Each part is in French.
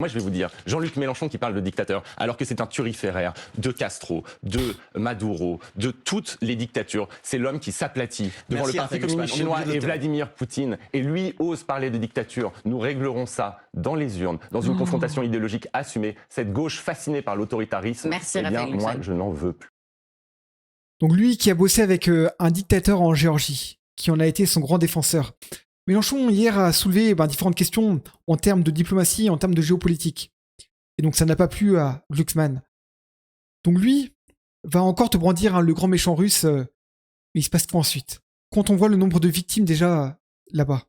Moi, je vais vous dire, Jean-Luc Mélenchon qui parle de dictateur, alors que c'est un turiféraire de Castro, de Maduro, de toutes les dictatures. C'est l'homme qui s'aplatit devant le Parti communiste chinois et Vladimir Poutine. Et lui ose parler de dictature. Nous réglerons ça dans les urnes, dans une confrontation idéologique assumée. Cette gauche fascinée par l'autoritarisme, Merci, eh bien, Raphaël moi, Glucksmann. je n'en veux plus. Donc lui qui a bossé avec un dictateur en Géorgie, qui en a été son grand défenseur. Mélenchon, hier, a soulevé différentes questions en termes de diplomatie, en termes de géopolitique. Et donc ça n'a pas plu à Glucksmann. Donc lui va encore te brandir le grand méchant russe, mais il se passe quoi ensuite? Quand on voit le nombre de victimes déjà là-bas,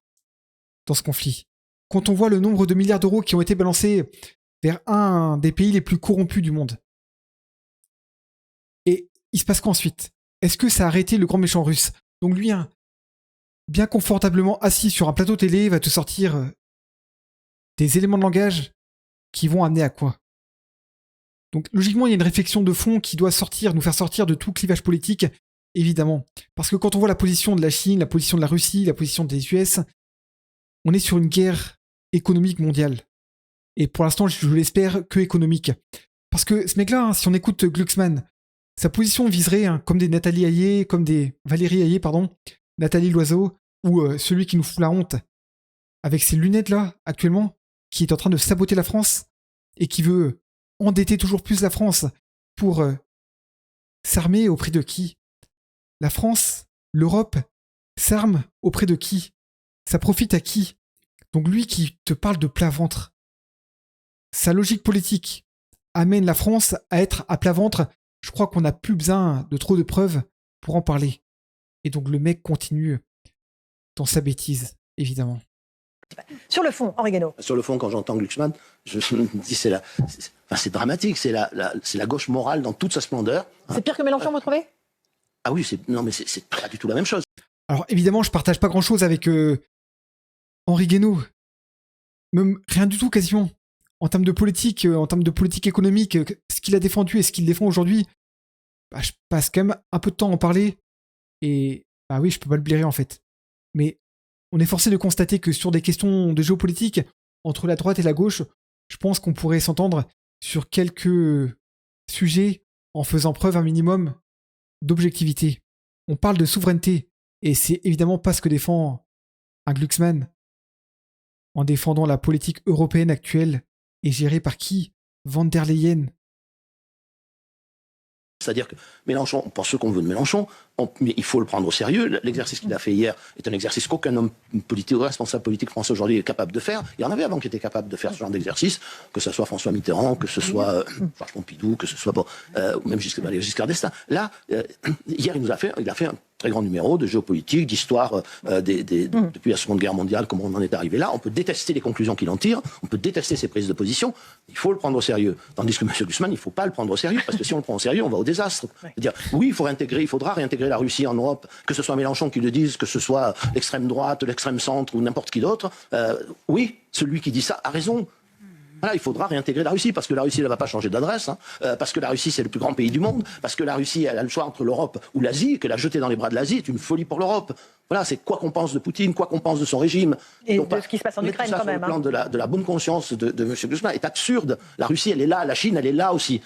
dans ce conflit, quand on voit le nombre de milliards d'euros qui ont été balancés vers un des pays les plus corrompus du monde, et il se passe quoi ensuite? Est-ce que ça a arrêté le grand méchant russe? Donc lui, bien confortablement assis sur un plateau télé, va te sortir des éléments de langage qui vont amener à quoi? Donc logiquement, il y a une réflexion de fond qui doit nous faire sortir de tout clivage politique, évidemment. Parce que quand on voit la position de la Chine, la position de la Russie, la position des US, on est sur une guerre économique mondiale. Et pour l'instant, je l'espère que économique. Parce que ce mec-là, si on écoute Glucksmann, sa position viserait comme des Nathalie Hayé, comme des Valérie Hayé, pardon, Nathalie Loiseau, ou celui qui nous fout la honte, avec ses lunettes-là, actuellement, qui est en train de saboter la France, et qui veut endetter toujours plus la France pour s'armer auprès de qui? La France, l'Europe, s'arme auprès de qui? Ça profite à qui? Donc lui qui te parle de plat ventre, sa logique politique amène la France à être à plat ventre. Je crois qu'on n'a plus besoin de trop de preuves pour en parler. Et donc le mec continue dans sa bêtise, évidemment. Sur le fond, Henri Guénaud. Sur le fond, quand j'entends Glucksmann, je me dis c'est dramatique, c'est la gauche morale dans toute sa splendeur. C'est pire que Mélenchon, vous trouvez? Ah oui, non mais c'est pas du tout la même chose. Alors évidemment, je partage pas grand-chose avec Henri Guénaud. Même rien du tout quasiment. En termes de politique économique, ce qu'il a défendu et ce qu'il défend aujourd'hui, je passe quand même un peu de temps à en parler. Et oui, je peux pas le blairer en fait. Mais on est forcé de constater que sur des questions de géopolitique, entre la droite et la gauche, je pense qu'on pourrait s'entendre sur quelques sujets en faisant preuve un minimum d'objectivité. On parle de souveraineté, et c'est évidemment pas ce que défend un Glucksmann en défendant la politique européenne actuelle et gérée par qui? Van der Leyen. C'est-à-dire que Mélenchon, pour ce qu'on veut de Mélenchon, mais il faut le prendre au sérieux. L'exercice qu'il a fait hier est un exercice qu'aucun homme politique, responsable politique français aujourd'hui est capable de faire. Il y en avait avant qui étaient capables de faire ce genre d'exercice, que ce soit François Mitterrand, que ce soit Georges Pompidou, que ce soit même Giscard d'Estaing. Là, hier, il a fait un très grand numéro de géopolitique, d'histoire depuis la Seconde Guerre mondiale, comment on en est arrivé là. On peut détester les conclusions qu'il en tire, on peut détester ses prises de position, il faut le prendre au sérieux. Tandis que M. Glucksmann, il ne faut pas le prendre au sérieux, parce que si on le prend au sérieux, on va au désastre. C'est-à-dire, oui, il faudra réintégrer la Russie en Europe, que ce soit Mélenchon qui le dise, que ce soit l'extrême droite, l'extrême centre ou n'importe qui d'autre. Oui, celui qui dit ça a raison. Voilà, il faudra réintégrer la Russie, parce que la Russie ne va pas changer d'adresse, parce que la Russie c'est le plus grand pays du monde, parce que la Russie elle a le choix entre l'Europe ou l'Asie, et que la jeter dans les bras de l'Asie est une folie pour l'Europe. Voilà, c'est quoi qu'on pense de Poutine, quoi qu'on pense de son régime. Et donc, de ce qui se passe en Ukraine quand même. Le plan de la bonne conscience de M. Glucksmann est absurde. La Russie elle est là, la Chine elle est là aussi.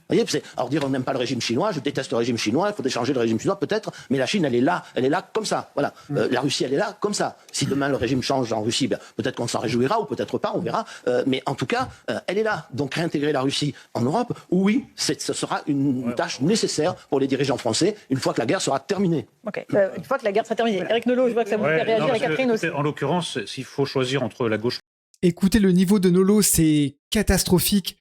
Vous voyez, alors dire on n'aime pas le régime chinois, je déteste le régime chinois, il faut changer le régime chinois peut-être, mais la Chine elle est là comme ça, voilà. La Russie elle est là comme ça. Si demain le régime change en Russie, peut-être qu'on s'en réjouira ou peut-être pas, on verra. Mais en tout cas, elle est là. Donc réintégrer la Russie en Europe, oui, ce sera une tâche nécessaire pour les dirigeants français une fois que la guerre sera terminée. Ok, une fois que la guerre sera terminée. Eric Nolot, je vois que ça vous fait réagir, et Catherine aussi. En l'occurrence, s'il faut choisir entre la gauche... Écoutez, le niveau de Nolo, c'est catastrophique.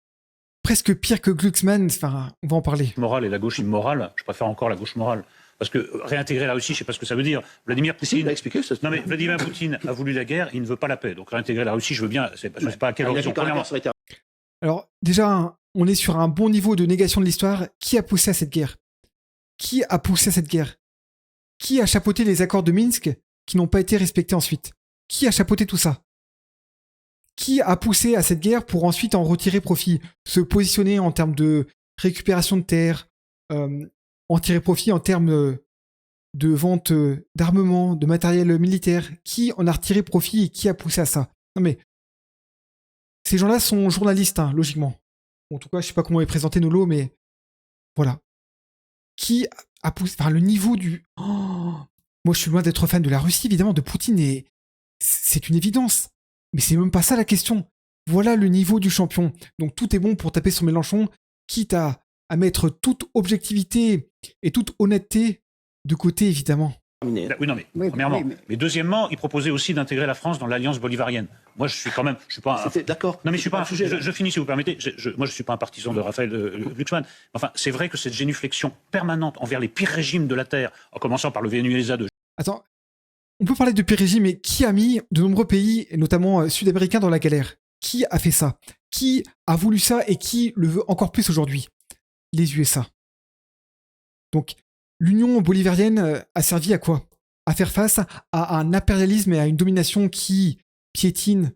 Presque pire que Glucksmann, on va en parler. Morale et la gauche immorale, je préfère encore la gauche morale. Parce que réintégrer la Russie, je ne sais pas ce que ça veut dire. Vladimir Poutine... il a expliqué ça. Non mais Vladimir Poutine a voulu la guerre, il ne veut pas la paix. Donc réintégrer la Russie, je veux bien, je ne sais pas à quelle horizon. Alors déjà, on est sur un bon niveau de négation de l'histoire. Qui a poussé à cette guerre? Qui a poussé à cette guerre? Qui a chapeauté les accords de Minsk qui n'ont pas été respectés ensuite? Qui a chapeauté tout ça? Qui a poussé à cette guerre pour ensuite en retirer profit? Se positionner en termes de récupération de terres, en tirer profit en termes de vente d'armement, de matériel militaire. Qui en a retiré profit et qui a poussé à ça? Non mais, Ces gens-là sont journalistes, hein, logiquement. En tout cas, je sais pas comment est présenté Nolo, mais voilà. Qui a poussé... Enfin, le niveau du... Oh, moi, je suis loin d'être fan de la Russie, évidemment, de Poutine, et c'est une évidence. Mais c'est même pas ça la question. Voilà le niveau du champion. Donc tout est bon pour taper sur Mélenchon, quitte à mettre toute objectivité et toute honnêteté de côté, évidemment. Oui, non, mais premièrement. Mais deuxièmement, il proposait aussi d'intégrer la France dans l'alliance bolivarienne. Moi, je suis quand même, je suis pas. D'accord. Non, mais je suis pas. Je finis si vous permettez. Moi, je suis pas un partisan de Raphaël Glucksmann. Enfin, c'est vrai que cette génuflexion permanente envers les pires régimes de la terre, en commençant par le Venezuela de. Attends, on peut parler de pire régime, mais qui a mis de nombreux pays, et notamment sud-américains, dans la galère? Qui a fait ça? Qui a voulu ça et qui le veut encore plus aujourd'hui? Les USA. Donc, l'Union bolivarienne a servi à quoi? À faire face à un impérialisme et à une domination qui piétine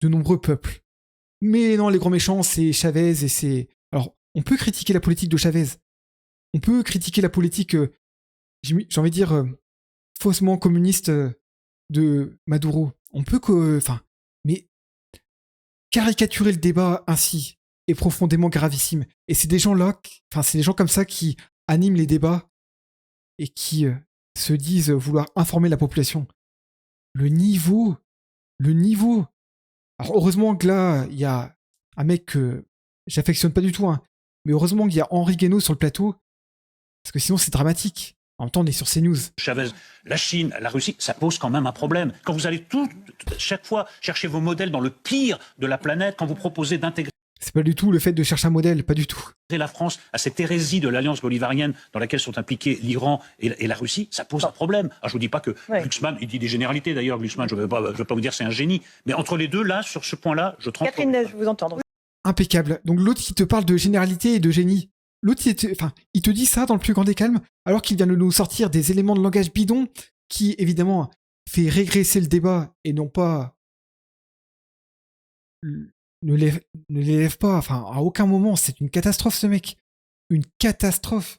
de nombreux peuples. Mais non, les grands méchants, c'est Chavez et c'est... Alors, on peut critiquer la politique de Chavez. On peut critiquer la politique, j'ai envie de dire, faussement communiste de Maduro. On peut que... Enfin, mais caricaturer le débat ainsi est profondément gravissime. Et c'est des gens-là, enfin, c'est des gens comme ça qui animent les débats et qui se disent vouloir informer la population. Le niveau. Alors heureusement que là, il y a un mec que j'affectionne pas du tout, hein, mais heureusement qu'il y a Henri Guénaud sur le plateau, parce que sinon c'est dramatique. En même temps, on est sur CNews. Chavez, la Chine, la Russie, ça pose quand même un problème. Quand vous allez chaque fois chercher vos modèles dans le pire de la planète, quand vous proposez d'intégrer C'est pas du tout le fait de chercher un modèle, pas du tout. La France à cette hérésie de l'alliance bolivarienne dans laquelle sont impliqués l'Iran et la Russie, ça pose un problème. Alors, je vous dis pas que Glucksmann, il dit des généralités d'ailleurs, Glucksmann, je veux pas vous dire c'est un génie, mais entre les deux, là, sur ce point-là, je trompe. Catherine, je vous entendre. Impeccable. Donc l'autre qui te parle de généralité et de génie. L'autre, il te dit ça dans le plus grand des calmes, alors qu'il vient de nous sortir des éléments de langage bidon qui, évidemment, fait régresser le débat et non pas... Ne l'élève pas. Enfin, à aucun moment, c'est une catastrophe, ce mec. Une catastrophe.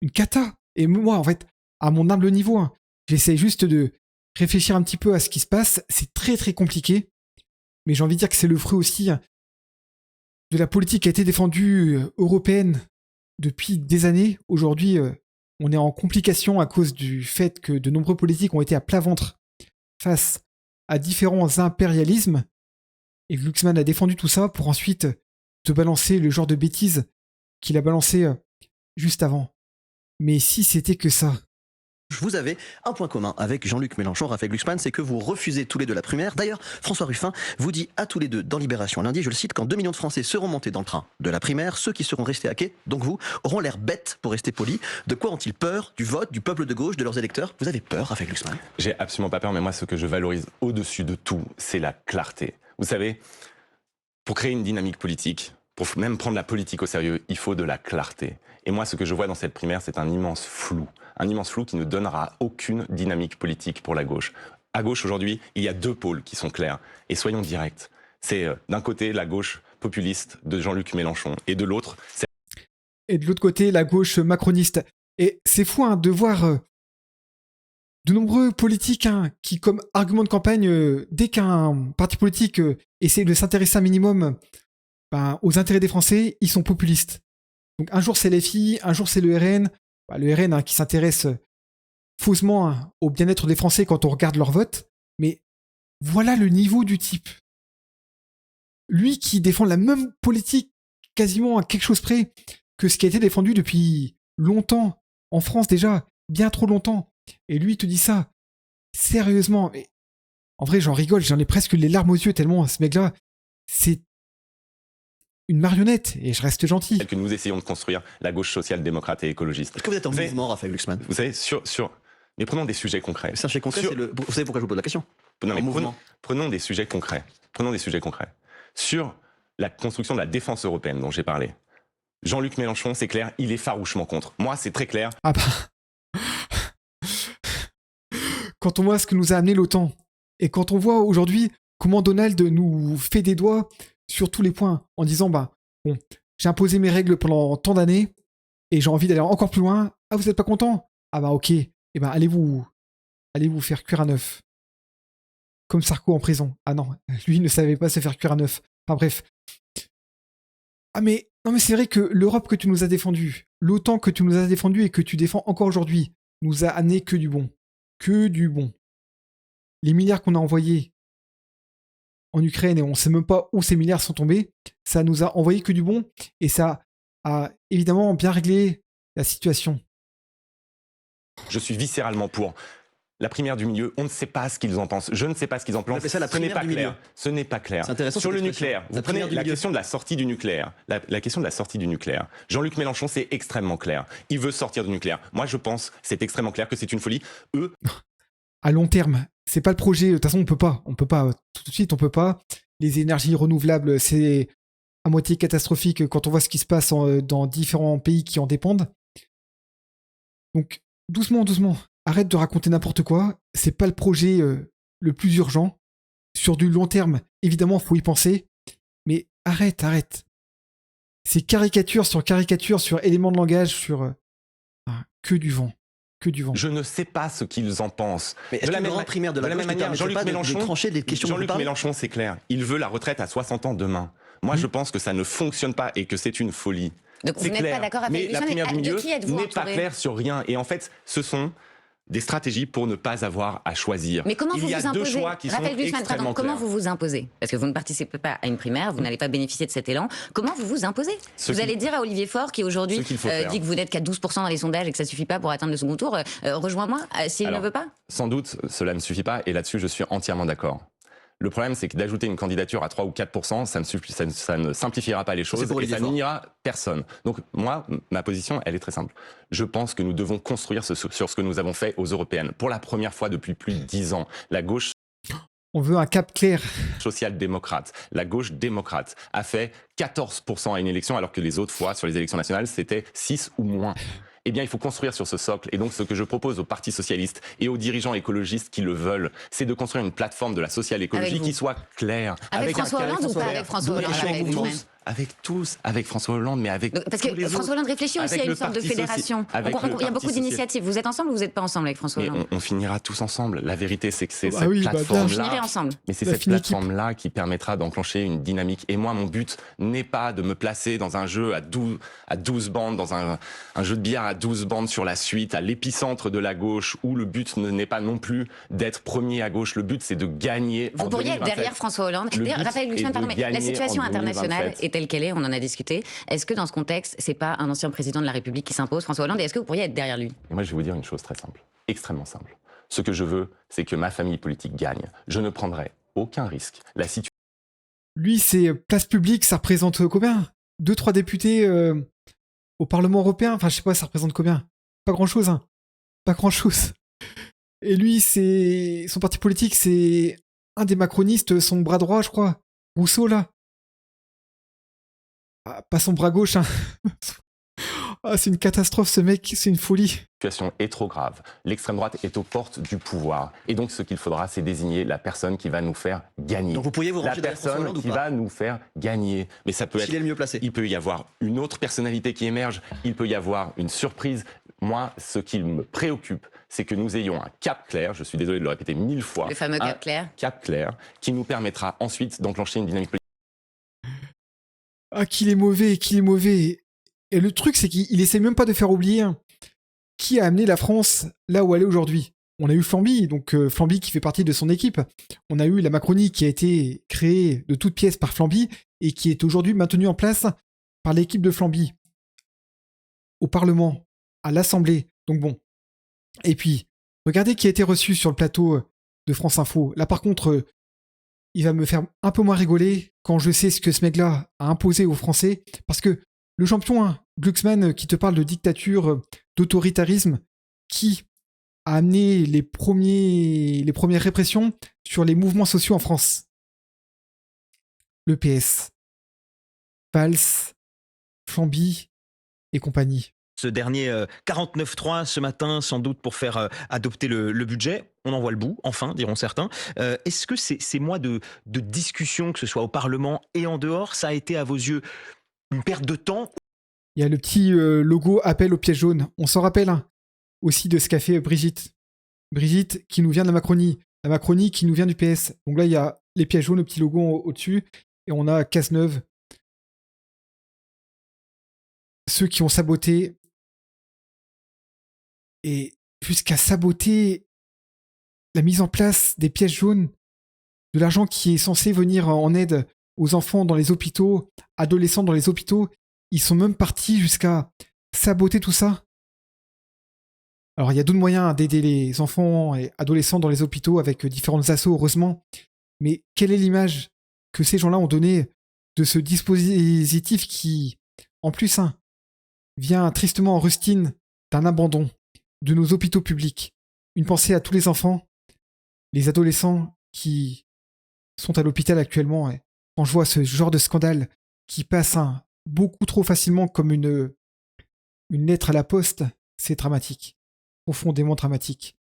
Une cata. Et moi, en fait, à mon humble niveau, hein, j'essaie juste de réfléchir un petit peu à ce qui se passe. C'est très, très compliqué. Mais j'ai envie de dire que c'est le fruit aussi de la politique qui a été défendue européenne depuis des années. Aujourd'hui, on est en complication à cause du fait que de nombreux politiques ont été à plat ventre face à différents impérialismes. Et Glucksmann a défendu tout ça pour ensuite te balancer le genre de bêtises qu'il a balancé juste avant. Mais si c'était que ça... Vous avez un point commun avec Jean-Luc Mélenchon, Raphaël Glucksmann, c'est que vous refusez tous les deux la primaire. D'ailleurs, François Ruffin vous dit à tous les deux dans Libération lundi, je le cite, quand 2 millions de Français seront montés dans le train de la primaire, ceux qui seront restés à quai, donc vous, auront l'air bêtes, pour rester polis. De quoi ont-ils peur? Du vote, du peuple de gauche, de leurs électeurs? Vous avez peur, Raphaël Glucksmann? J'ai absolument pas peur, mais moi, ce que je valorise au-dessus de tout, c'est la clarté. Vous savez, pour créer une dynamique politique, pour même prendre la politique au sérieux, il faut de la clarté. Et moi, ce que je vois dans cette primaire, c'est un immense flou qui ne donnera aucune dynamique politique pour la gauche. À gauche, aujourd'hui, il y a 2 pôles qui sont clairs. Et soyons directs. C'est d'un côté la gauche populiste de Jean-Luc Mélenchon, et de l'autre... Et de l'autre côté, la gauche macroniste. Et c'est fou de voir de nombreux politiques qui, comme argument de campagne, dès qu'un parti politique essaie de s'intéresser un minimum aux intérêts des Français, ils sont populistes. Donc un jour c'est LFI, un jour c'est le RN. Le RN qui s'intéresse faussement au bien-être des Français quand on regarde leur vote. Mais voilà le niveau du type. Lui qui défend la même politique quasiment à quelque chose près que ce qui a été défendu depuis longtemps, en France déjà, bien trop longtemps. Et lui, il te dit ça. Sérieusement. Mais en vrai, j'en rigole, j'en ai presque les larmes aux yeux tellement ce mec-là, c'est une marionnette, et je reste gentil. Que nous essayons de construire la gauche social-démocrate et écologiste. Est-ce que vous êtes en mouvement, Raphaël Glucksmann? Vous savez, mais prenons des sujets concrets. Vous savez pourquoi je vous pose la question? Non, mais prenons des sujets concrets. Sur la construction de la défense européenne dont j'ai parlé. Jean-Luc Mélenchon, c'est clair, il est farouchement contre. Moi, c'est très clair. Ah bah... Quand on voit ce que nous a amené l'OTAN, et quand on voit aujourd'hui comment Donald nous fait des doigts sur tous les points, en disant, bon, j'ai imposé mes règles pendant tant d'années, et j'ai envie d'aller encore plus loin. Ah, vous n'êtes pas content? Ah bah ok, allez vous faire cuire un œuf. comme Sarko en prison. Ah non, lui ne savait pas se faire cuire un œuf. Enfin bref. Ah mais non mais c'est vrai que l'Europe que tu nous as défendue, l'OTAN que tu nous as défendu et que tu défends encore aujourd'hui, nous a amené que du bon. Que du bon. Les milliards qu'on a envoyés en Ukraine, et on ne sait même pas où ces milliards sont tombés, ça nous a envoyé que du bon, et ça a évidemment bien réglé la situation. Je suis viscéralement pour. La primaire du milieu, on ne sait pas ce qu'ils en pensent. Je ne sais pas ce qu'ils en pensent. Ça, la Ce n'est primaire pas du clair. milieu. Ce n'est pas clair. C'est intéressant, Sur le cette expression. nucléaire, La vous prenez primaire du la milieu. question de la sortie du nucléaire. La question de la sortie du nucléaire. Jean-Luc Mélenchon, c'est extrêmement clair. Il veut sortir du nucléaire. Moi, je pense, c'est extrêmement clair que c'est une folie. Eux, À long terme, c'est pas le projet. De toute façon, on peut pas. Tout de suite, on peut pas. Les énergies renouvelables, c'est à moitié catastrophique quand on voit ce qui se passe dans différents pays qui en dépendent. Donc, doucement, doucement. Arrête de raconter n'importe quoi. C'est pas le projet le plus urgent. Sur du long terme, évidemment, faut y penser. Mais arrête. C'est caricature sur éléments de langage, sur que du vent. Que du vent. je ne sais pas ce qu'ils en pensent. Mais est-ce De que la le même grand primaire de la même gauche ne manière, permettrait Jean-Luc pas Mélenchon, de trancher des questions dont vous Jean-Luc parlez Mélenchon, c'est clair. Il veut la retraite à 60 ans demain. Moi, je pense que ça ne fonctionne pas et que c'est une folie. Donc vous C'est n'êtes clair. pas d'accord avec Mais la Lucian, primaire du de milieu qui êtes-vous n'est pas entouré? claire sur rien. Et en fait, ce sont des stratégies pour ne pas avoir à choisir. Mais comment Il vous y a vous deux imposez? choix qui sont Raphaël Glucksmann, extrêmement pardon, comment clairs. vous vous imposez? Parce que vous ne participez pas à une primaire, vous n'allez pas bénéficier de cet élan. Comment vous vous imposez? Vous allez dire à Olivier Faure, qui aujourd'hui Ce qu'il faut faire. dit que vous n'êtes qu'à 12% dans les sondages et que ça ne suffit pas pour atteindre le second tour, rejoins-moi s'il ne Alors, veut pas? Sans doute, cela ne suffit pas, et là-dessus, je suis entièrement d'accord. Le problème, c'est que d'ajouter une candidature à 3 ou 4%, ça ne simplifiera pas les choses pour et Olivier ça Faure. n'ira personne. Donc moi, ma position, elle est très simple. Je pense que nous devons construire sur ce que nous avons fait aux européennes. Pour la première fois depuis plus de 10 ans, la gauche On veut un cap clair. social-démocrate, la gauche démocrate, a fait 14% à une élection, alors que les autres fois, sur les élections nationales, c'était 6 ou moins. Eh bien, il faut construire sur ce socle. Et donc, ce que je propose au Parti socialiste et aux dirigeants écologistes qui le veulent, c'est de construire une plateforme de la social-écologie Avec vous. qui soit claire. Avec François un cadre Hollande ou pas clair. avec François Hollande, Avec Raphaël Glucksmann? avec François Hollande, mais avec Parce tous que les François autres. Hollande réfléchit aussi Avec à une le sorte de Parti fédération. avec Donc, le il y a Parti beaucoup social. d'initiatives. Vous êtes ensemble ou vous n'êtes pas ensemble avec François Mais Hollande? on finira tous ensemble. La vérité, c'est que c'est Ah cette oui, bah, bien. Vous finirez plateforme-là. ensemble. Mais c'est La cette fine équipe. plateforme-là qui permettra d'enclencher une dynamique. Et moi, mon but n'est pas de me placer dans un jeu à 12 bandes, dans un jeu de billard à 12 bandes sur la suite, à l'épicentre de la gauche, où le but n'est pas non plus d'être premier à gauche. Le but, c'est de gagner Vous en pourriez être 2027. derrière François Hollande. Le D'ailleurs, but Raphaël est Glucksmann, de pardon, mais la gagner situation en internationale 2027. est telle qu'elle est, on en a discuté. Est-ce que dans ce contexte, c'est pas un ancien président de la République qui s'impose, François Hollande, et est-ce que vous pourriez être derrière lui? Et moi, je vais vous dire une chose très simple, extrêmement simple. Ce que je veux, c'est que ma famille politique gagne. Je ne prendrai aucun risque. La situation Lui, c'est place publique, ça représente combien? 2-3 députés au Parlement européen? Enfin, je sais pas, ça représente combien? Pas grand-chose, hein. Pas grand-chose. Et lui, c'est son parti politique, c'est un des macronistes, son bras droit, je crois. Rousseau, là. Ah, pas son bras gauche, hein. Ah, c'est une catastrophe, ce mec, c'est une folie. est trop grave. L'extrême droite est aux portes du pouvoir. Et donc, ce qu'il faudra, c'est désigner la personne qui va nous faire gagner. Donc vous pourriez vous La ranger derrière François personne Hollande ou qui pas? va nous faire gagner. Mais ça peut être... S'il est le mieux placé. Il peut y avoir une autre personnalité qui émerge. Il peut y avoir une surprise. Moi, ce qui me préoccupe, c'est que nous ayons un cap clair, je suis désolé de le répéter 1000 fois, Le fameux un cap clair. cap clair qui nous permettra ensuite d'enclencher une dynamique politique. Ah, qu'il est mauvais, qu'il est mauvais. Et le truc, c'est qu'il essaie même pas de faire oublier qui a amené la France là où elle est aujourd'hui. On a eu Flamby, donc Flamby qui fait partie de son équipe. On a eu la Macronie qui a été créée de toutes pièces par Flamby et qui est aujourd'hui maintenue en place par l'équipe de Flamby. Au Parlement, à l'Assemblée. Donc bon. Et puis, regardez qui a été reçu sur le plateau de France Info. Là, par contre, il va me faire un peu moins rigoler quand je sais ce que ce mec-là a imposé aux Français. Parce que le champion, hein, Glucksmann, qui te parle de dictature, d'autoritarisme, qui a amené les premières répressions sur les mouvements sociaux en France. Le PS. Valls, Flamby et compagnie. Ce dernier 49.3 ce matin, sans doute pour faire adopter le budget. On en voit le bout, enfin, diront certains. Est-ce que ces mois de discussion, que ce soit au Parlement et en dehors, ça a été à vos yeux une perte de temps? Il y a le petit logo appel au piège jaune. On s'en rappelle hein, aussi de ce qu'a fait Brigitte. Brigitte qui nous vient de la Macronie. la Macronie qui nous vient du PS. Donc là, il y a les pièges jaunes, le petit logo au-dessus, et on a Cazeneuve. Ceux qui ont saboté, et jusqu'à saboter la mise en place des pièges jaunes, de l'argent qui est censé venir en aide aux enfants dans les hôpitaux, adolescents dans les hôpitaux, ils sont même partis jusqu'à saboter tout ça. Alors il y a d'autres moyens d'aider les enfants et adolescents dans les hôpitaux avec différentes assos, heureusement, mais quelle est l'image que ces gens-là ont donnée de ce dispositif qui, en plus, vient tristement en rustine d'un abandon de nos hôpitaux publics. Une pensée à tous les enfants, les adolescents qui sont à l'hôpital actuellement. Et quand je vois ce genre de scandale qui passe beaucoup trop facilement comme une lettre à la poste, c'est dramatique. Profondément dramatique.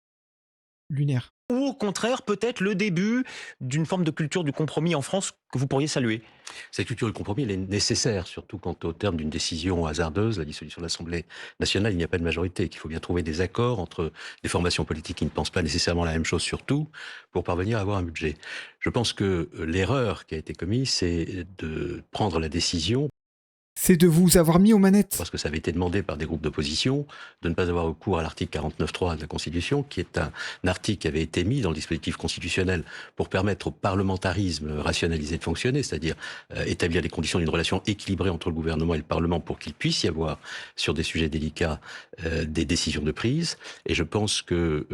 Lunaire. Ou au contraire, peut-être le début d'une forme de culture du compromis en France que vous pourriez saluer. Cette culture du compromis, elle est nécessaire, surtout quand au terme d'une décision hasardeuse, la dissolution de l'Assemblée nationale, il n'y a pas de majorité, qu'il faut bien trouver des accords entre des formations politiques qui ne pensent pas nécessairement la même chose, surtout pour parvenir à avoir un budget. Je pense que l'erreur qui a été commise, c'est de prendre la décision. C'est de vous avoir mis aux manettes. Parce que ça avait été demandé par des groupes d'opposition, de ne pas avoir recours à l'article 49.3 de la Constitution, qui est un article qui avait été mis dans le dispositif constitutionnel pour permettre au parlementarisme rationalisé de fonctionner, c'est-à-dire établir les conditions d'une relation équilibrée entre le gouvernement et le Parlement pour qu'il puisse y avoir, sur des sujets délicats, des décisions de prise. Et je pense que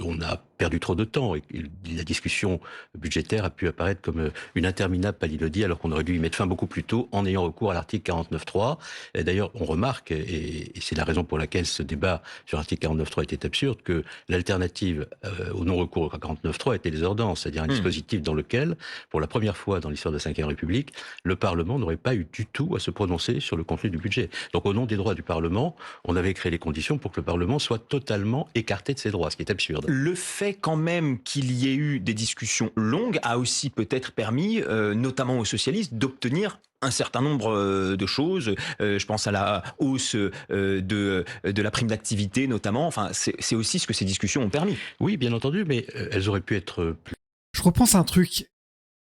on a perdu trop de temps et la discussion budgétaire a pu apparaître comme une interminable palilodie alors qu'on aurait dû y mettre fin beaucoup plus tôt en ayant recours à l'article 49.3. Et d'ailleurs, on remarque, et c'est la raison pour laquelle ce débat sur l'article 49.3 était absurde, que l'alternative au non-recours à 49.3 était les ordonnances, c'est-à-dire un dispositif dans lequel, pour la première fois dans l'histoire de la Ve République, le Parlement n'aurait pas eu du tout à se prononcer sur le contenu du budget. Donc au nom des droits du Parlement, on avait créé les conditions pour que le Parlement soit totalement écarté de ses droits, ce qui est absurde. Le fait quand même qu'il y ait eu des discussions longues a aussi peut-être permis, notamment aux socialistes, d'obtenir un certain nombre de choses. Je pense à la hausse de la prime d'activité notamment. Enfin, c'est aussi ce que ces discussions ont permis. Oui, bien entendu, mais elles auraient pu être plus... Je repense à un truc.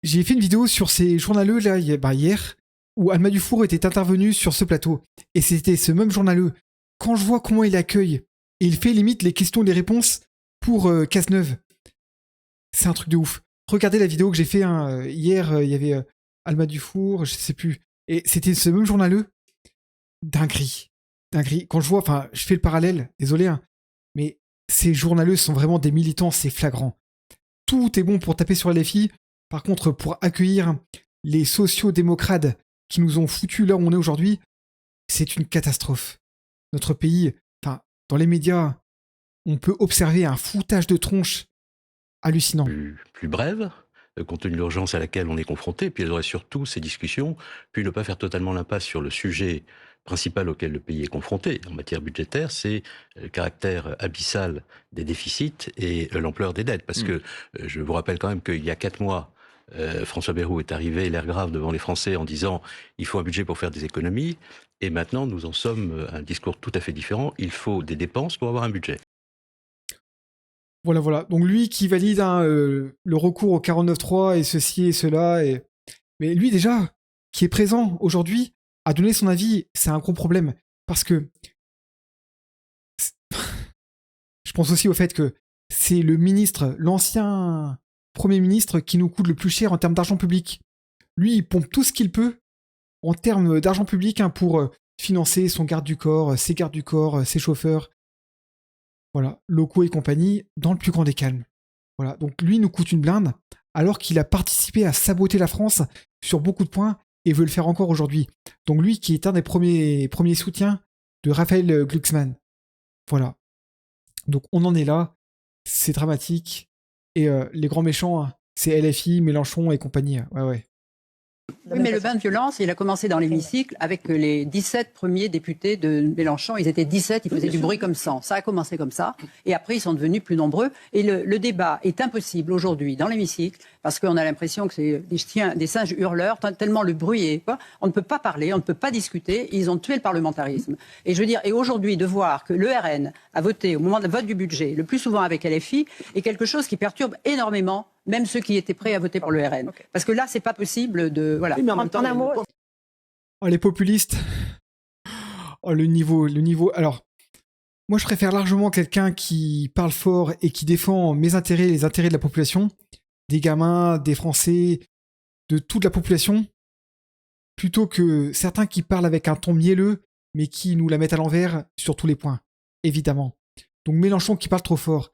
J'ai fait une vidéo sur ces journaleux là hier où Alma Dufour était intervenu sur ce plateau. Et c'était ce même journaleux. Quand je vois comment il accueille, et il fait limite les questions et les réponses pour Cazeneuve, c'est un truc de ouf. Regardez la vidéo que j'ai fait hier, il y avait Alma Dufour, je sais plus. Et c'était ce même journaleux. Dinguerie. Quand je vois, enfin, je fais le parallèle, désolé, mais ces journaleux sont vraiment des militants, c'est flagrant. Tout est bon pour taper sur les filles. Par contre, pour accueillir les sociaux-démocrates qui nous ont foutus là où on est aujourd'hui, c'est une catastrophe. Notre pays, enfin, dans les médias, on peut observer un foutage de tronche hallucinant. Plus brève, compte tenu de l'urgence à laquelle on est confronté, puis elles auraient surtout, ces discussions, pu ne pas faire totalement l'impasse sur le sujet principal auquel le pays est confronté en matière budgétaire, c'est le caractère abyssal des déficits et l'ampleur des dettes. Parce que je vous rappelle quand même qu'il y a 4 mois, François Bayrou est arrivé, l'air grave devant les Français en disant « il faut un budget pour faire des économies ». Et maintenant, nous en sommes à un discours tout à fait différent. Il faut des dépenses pour avoir un budget. Voilà. Donc lui qui valide le recours au 49.3 et ceci et cela. Mais lui déjà, qui est présent aujourd'hui, a donné son avis, c'est un gros problème. Parce que je pense aussi au fait que c'est le ministre, l'ancien Premier ministre qui nous coûte le plus cher en termes d'argent public. Lui, il pompe tout ce qu'il peut en termes d'argent public pour financer son garde du corps, ses gardes du corps, ses chauffeurs, voilà, locaux et compagnie, dans le plus grand des calmes. Voilà, donc lui nous coûte une blinde, alors qu'il a participé à saboter la France sur beaucoup de points et veut le faire encore aujourd'hui. Donc lui qui est un des premiers soutiens de Raphaël Glucksmann. Voilà. Donc on en est là, c'est dramatique. Et les grands méchants, c'est LFI, Mélenchon et compagnie. Ouais. Oui, mais le bain de violence, il a commencé dans l'hémicycle avec les 17 premiers députés de Mélenchon. Ils étaient 17, ils faisaient du bruit comme 100. Ça a commencé comme ça. Et après, ils sont devenus plus nombreux. Et le débat est impossible aujourd'hui dans l'hémicycle parce qu'on a l'impression que c'est des singes hurleurs, tellement le bruit est... On ne peut pas parler, on ne peut pas discuter, ils ont tué le parlementarisme. Et je veux dire, et aujourd'hui, de voir que le RN a voté au moment du vote du budget, le plus souvent avec LFI, est quelque chose qui perturbe énormément même ceux qui étaient prêts à voter pour le RN. Okay. Parce que là, c'est pas possible de... Voilà. Oui, mais en même temps, oh, les populistes. Oh, le niveau... Alors, moi, je préfère largement quelqu'un qui parle fort et qui défend mes intérêts, les intérêts de la population, des gamins, des Français, de toute la population, plutôt que certains qui parlent avec un ton mielleux, mais qui nous la mettent à l'envers sur tous les points, évidemment. Donc Mélenchon qui parle trop fort,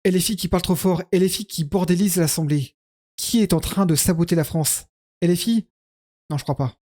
LFI qui parle trop fort, LFI qui bordélise l'Assemblée. Qui est en train de saboter la France? LFI? Non, je crois pas.